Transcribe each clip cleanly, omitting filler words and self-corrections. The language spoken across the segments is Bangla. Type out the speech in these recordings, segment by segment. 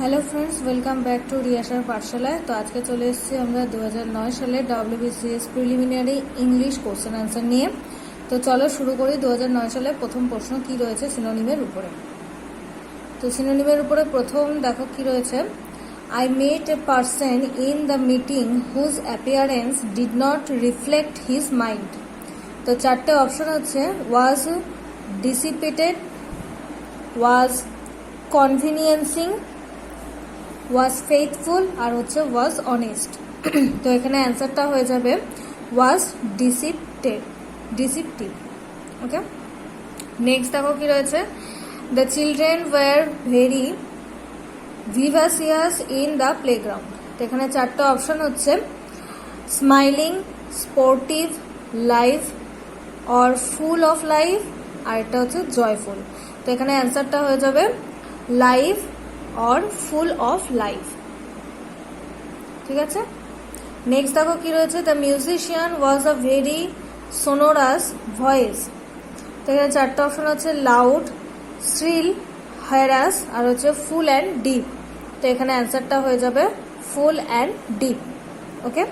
Hello friends, welcome back to রিয়াসার পাঠশালায়। তো আজকে চলে এসেছি আমরা 2009 সালের WBCS preliminary English question answer নিয়ে। তো চলো শুরু করি। 2009 সালের প্রথম প্রশ্ন কি রয়েছে সিনোনিমের উপরে। তো সিনোনিমের উপরে প্রথম দেখো কি রয়েছে, I met a person in the meeting whose appearance did not reflect his mind. তো চারটে অপশন হচ্ছে ওয়াজ ডিসিপেটেড, ওয়াজ কনভিনিয়েন্সিং, ওয়াজ ফেথফুল আর হচ্ছে ওয়াজ অনেস্ট। তো এখানে অ্যান্সারটা হয়ে যাবে ওয়াজ ডিসিপটিভ। ওকে, নেক্সট দেখো কি রয়েছে, the children were very vivacious in the playground. তো এখানে চারটা অপশন হচ্ছে smiling, sportive, live or full of life, আর এটা হচ্ছে জয়ফুল। তো এখানে অ্যান্সারটা হয়ে যাবে live or full of life। ঠিক আছে, নেক্সট দেখো কি রয়েছে, the musician was a very sonorous voice. তো এখানে চারটা অপশন হচ্ছে লাউড, শ্রিল, হ্যারাস আর হচ্ছে ফুল অ্যান্ড ডিপ। তো এখানে অ্যান্সারটা হয়ে যাবে full and deep. Okay,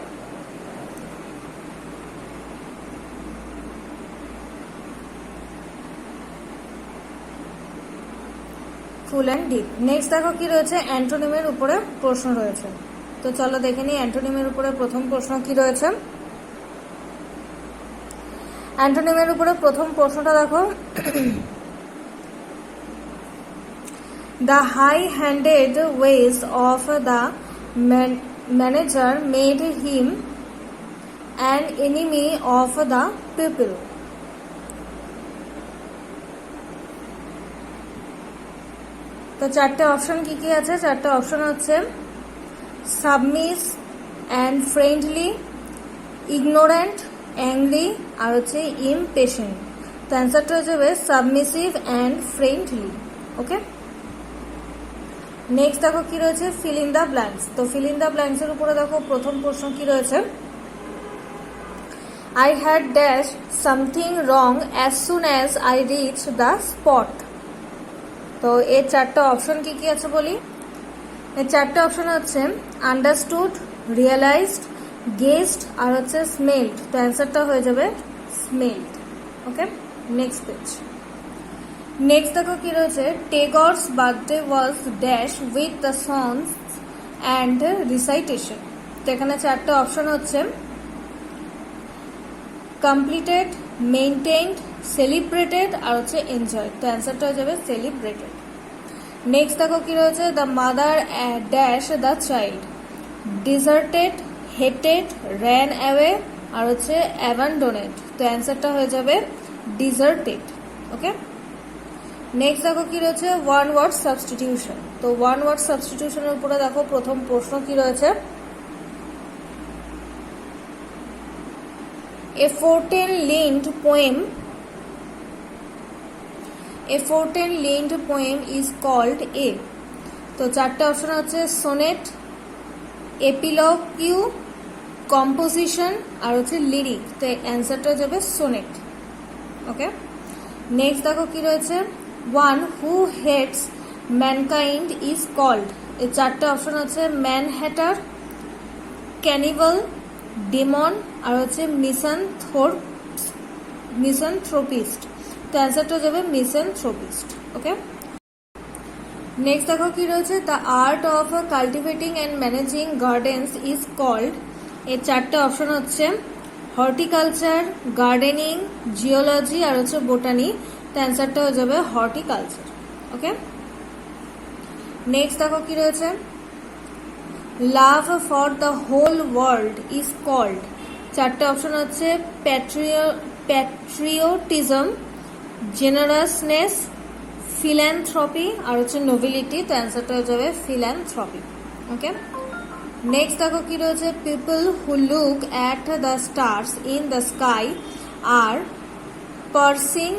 full and deep. Next দেখো কি রয়েছে, অ্যান্টোনিমের উপরে প্রশ্ন রয়েছে। তো চলো দেখে নিই অ্যান্টোনিমের উপরে প্রথম প্রশ্ন কি রয়েছে। অ্যান্টোনিমের উপরে প্রথম প্রশ্নটা দেখো, the high handed ways of the manager made him an enemy of the people. তো চারটে অপশন কি কি আছে, চারটে অপশন হচ্ছে submiss and friendly, ignorant, angry আর হচ্ছে ইমপেশেন্ট। তো অ্যান্সারটা হয়ে যাবে submissive and friendly. Okay, next দেখো কি রয়েছে, ফিল ইন দ্য ব্ল্যাঙ্কস। তো ফিল ইন দ্য ব্ল্যাঙ্কস এর উপরে দেখো প্রথম প্রশ্ন কি রয়েছে, I had dash something wrong as soon as I reach the spot. তো এর চারটা অপশন কি কি আছে বলি। এর চারটা অপশন হচ্ছে আন্ডারস্টুড, রিয়েলাইজড, গেস্ট আর হচ্ছে স্মেলড। তো অ্যান্সারটা হয়ে যাবে স্মেলড। ওকে, নেক্সট পেজ। নেক্সট দেখো কি রয়েছে, Tagore's birthday was dash with the songs and recitation. তো এখানে চারটা অপশন হচ্ছে কমপ্লিটেড, মেইনটেইনড, সেলিব্রেটেড আর হচ্ছে এনজয়। তো অ্যান্সারটা হয়ে যাবে সেলিব্রেটেড। নেক্সট দেখো কি রয়েছে, the mother dash the child, deserted, hated, ran away আর হচ্ছে অ্যাবান্ডোনেড। তো অ্যান্সারটা হয়ে যাবে ডিজার্টেড। ওকে, নেক্সট দেখো কি রয়েছে, ওয়ান ওয়ার্ড সাবস্টিটিউশন। তো ওয়ান ওয়ার্ড সাবস্টিটিউশনের উপরে দেখো প্রথম প্রশ্ন কি রয়েছে, A 14-lined poem is called a। তো চারটে অপশন হচ্ছে সোনেট, এপিলকিউ, কম্পোজিশন আর হচ্ছে লিরিক। তো অ্যান্সারটা যাবে সোনেট। ওকে, নেক্সট দেখো কি রয়েছে, one who hates mankind is called. এই চারটে অপশন হচ্ছে ম্যানহ্যাটার, ক্যানিবাল, ডেমন আর হচ্ছে মিসানথ্রোপিস্ট। তো অ্যান্সারটা যাবে মিসানথ্রোপিস্ট। ওকে, নেক্সট দেখো কি রয়েছে, the art of cultivating and managing gardens is called. এর চারটে অপশন হচ্ছে হর্টিকালচার, গার্ডেনিং, জিওলজি আর হচ্ছে বোটানি। তো অ্যান্সারটা হয়ে যাবে হর্টিকালচার। ওকে, নেক্সট দেখো কি রয়েছে, love for the whole world is called. চারটে অপশন হচ্ছে প্যাট্রিয়টিজম, জেনারাসনেস, ফিল্যান্থ্রপি আর হচ্ছে নোবিলিটি। তো অ্যান্সারটা হয়ে যাবে ফিল্যান্থ্রপি। ওকে, নেক্সট দেখো কি রয়েছে, people who look at the stars in the sky are pursuing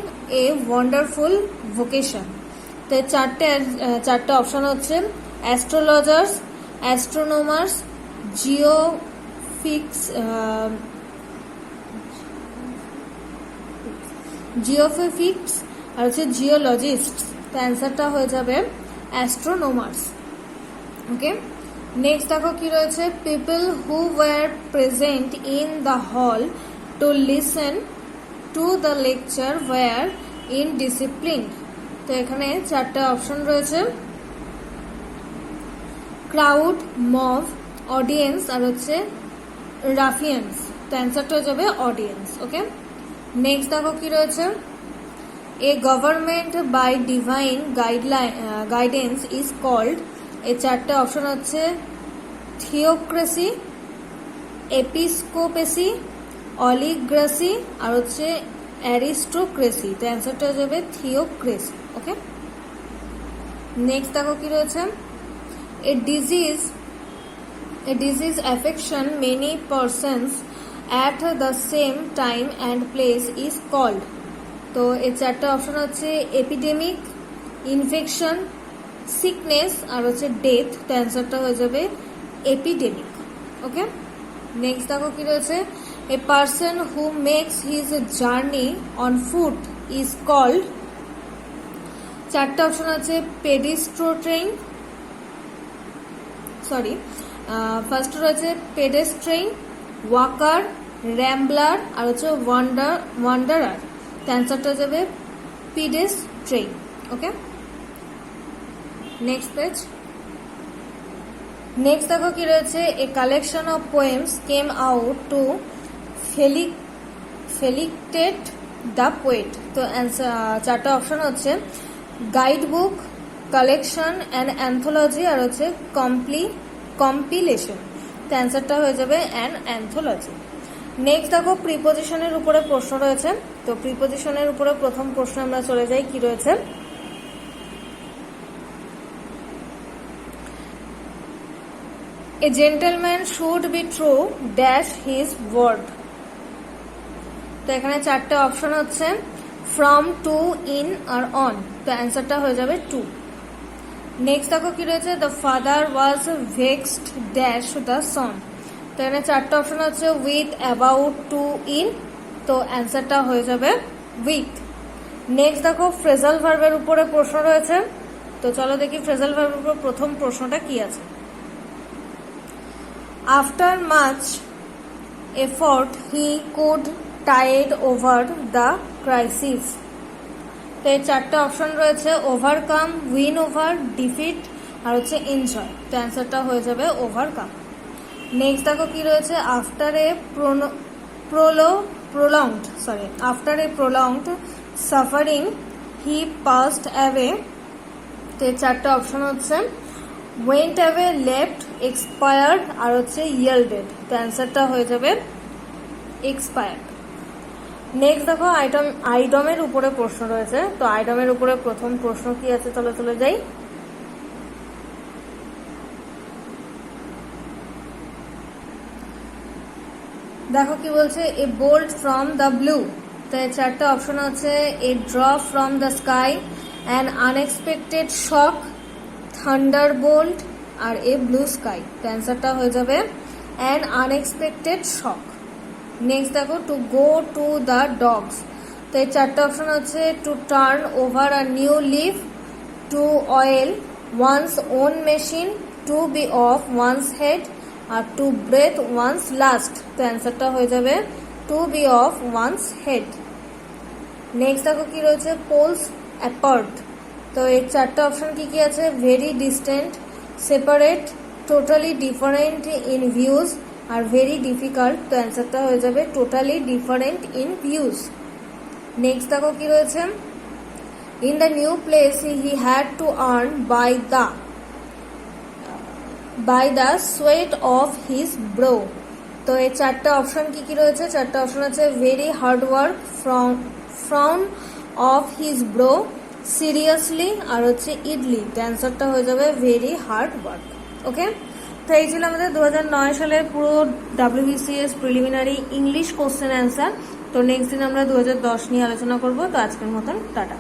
a wonderful vocation. তো চারটে অপশন হচ্ছে অ্যাস্ট্রোলজার্স, অ্যাস্ট্রোনোমার্স, জিওফিজিক্স আর হচ্ছে জিওলজিস্ট। তো অ্যান্সারটা হয়ে যাবে অ্যাস্ট্রোনোমার্স। ওকে, নেক্সট দেখো কি রয়েছে, people who were present in the hall to listen to the lecture were in discipline. তো এখানে চারটা অপশন রয়েছে, ক্রাউড, মব, অডিয়েন্স আর হচ্ছে রাফিয়ান্স। তো অ্যান্সারটা হয়ে যাবে অডিয়েন্স। ওকে, নেক্সট দেখো কি রয়েছে, a government by divine guidance is called. এই চারটে অপশন হচ্ছে থিওক্রেসি, এপিস্কোপেসি, অলিগ্রাসি আর হচ্ছে অ্যারিস্টোক্রেসি। তো অ্যান্সারটা হয়ে যাবে থিওক্রেসি। ওকে, নেক্সট দেখো কি রয়েছে, এ disease affection many persons at the same time and place is called। তো এই চারটা অপশন হচ্ছে এপিডেমিক, ইনফেকশন, সিকনেস আর হচ্ছে ডেথ। তো অ্যান্সারটা হয়ে যাবে এপিডেমিক। ওকে, নেক্সট দেখো কি রয়েছে, a person who makes his journey on foot is called. চারটা অপশন আছে পেডিস্ট্রেইন, ফার্স্ট রয়েছে পেডেস্ট্রেইন, ওয়াকার, র্যাম্বলার আর হচ্ছে ওয়ান্ডারার। তো অ্যান্সারটা হয়ে যাবে pedestrian. Okay, next page. Next দেখো কি রয়েছে, a collection of poems came out to felicitate the poet. তো চারটা অপশন হচ্ছে guide book, collection and anthology আর হচ্ছে কম্পিলেশন। তো অ্যান্সারটা হয়ে যাবে অ্যান অ্যান্থোলজি। নেক্সট দেখো প্রিপোজিশনের উপরে প্রশ্ন রয়েছে। তো প্রিপোজিশনের উপরে প্রথম প্রশ্ন আমরা চলে যাই, কি রয়েছে, a gentleman should be true dash his word. তো এখানে চারটে অপশন হচ্ছে ফ্রম, টু, ইন আর অন। তো অ্যান্সারটা হয়ে যাবে টু। নেক্সট দেখো কি রয়েছে, the father was vexed dash the son. তো এখানে চারটে অপশন হচ্ছে উইথ, অ্যাবাউট, টু, ইন। তো অ্যান্সারটা হয়ে যাবে উইথ। নেক্সট দেখো ফ্রেজাল ভার্বের উপরে প্রশ্ন রয়েছে। তো চলো দেখি ফ্রেজাল ভার্বের উপর প্রথম প্রশ্নটা কি আছে। After much effort he could tide over the crisis. তো এই চারটে অপশন রয়েছে ওভারকাম, উইন ওভার, ডিফিট আর হচ্ছে এনজয়। তো অ্যান্সারটা হয়ে যাবে ওভারকাম। নেক্সট দেখো কি রয়েছে, after a prolonged suffering he passed away. তো এই চারটে অপশন হচ্ছে ওয়েন্ট অ্যাওয়ে, লেফট, এক্সপায়ার্ড আর হচ্ছে ইয়েল্ডেড। তো অ্যান্সারটা হয়ে যাবে এক্সপায়ার্ড। নেক্সট দেখো আইডমের উপরে প্রশ্ন রয়েছে। তো আইডমের উপরে প্রথম প্রশ্ন কি আছে, চলে যাই। দেখো কি বলছে, a bolt from the blue. তো এই চারটে অপশন আছে a drop from the sky, an unexpected shock, thunderbolt আর এ ব্লু স্কাই। তো অ্যান্সারটা হয়ে যাবে অ্যান আনএক্সপেক্টেড শক। নেক্সট দেখো to go to the dogs. তো এই চারটে অপশন হচ্ছে to turn over a new leaf, to oil one's own machine, to be off one's head আর টু ব্রেথ ওয়ান্স লাস্ট। তো অ্যান্সারটা হয়ে যাবে to be off one's head. Next দেখো কি রয়েছে, পোলস অ্যাপার্ট। তো এই চারটে অপশন কি আছে, very distant, separate, totally different in views আর ভেরি ডিফিকাল্ট। তো অ্যান্সারটা হয়ে যাবে totally different in views. Next দেখো কি রয়েছে, in the new place he had to earn by the sweat of his brow. তো এই চারটা অপশন কি রয়েছে, চারটা অপশন আছে very hard work, from of his brow, seriously আর হচ্ছে ইডলি। তো অ্যান্সারটা হয়ে যাবে ভেরি হার্ড ওয়ার্ক। ওকে, তো এই ছিল আমাদের 2009 সালের পুরো WBCS preliminary English question answer. তো নেক্সট দিন আমরা 2010 নিয়ে আলোচনা করব। তো আজকের মতন টাটা।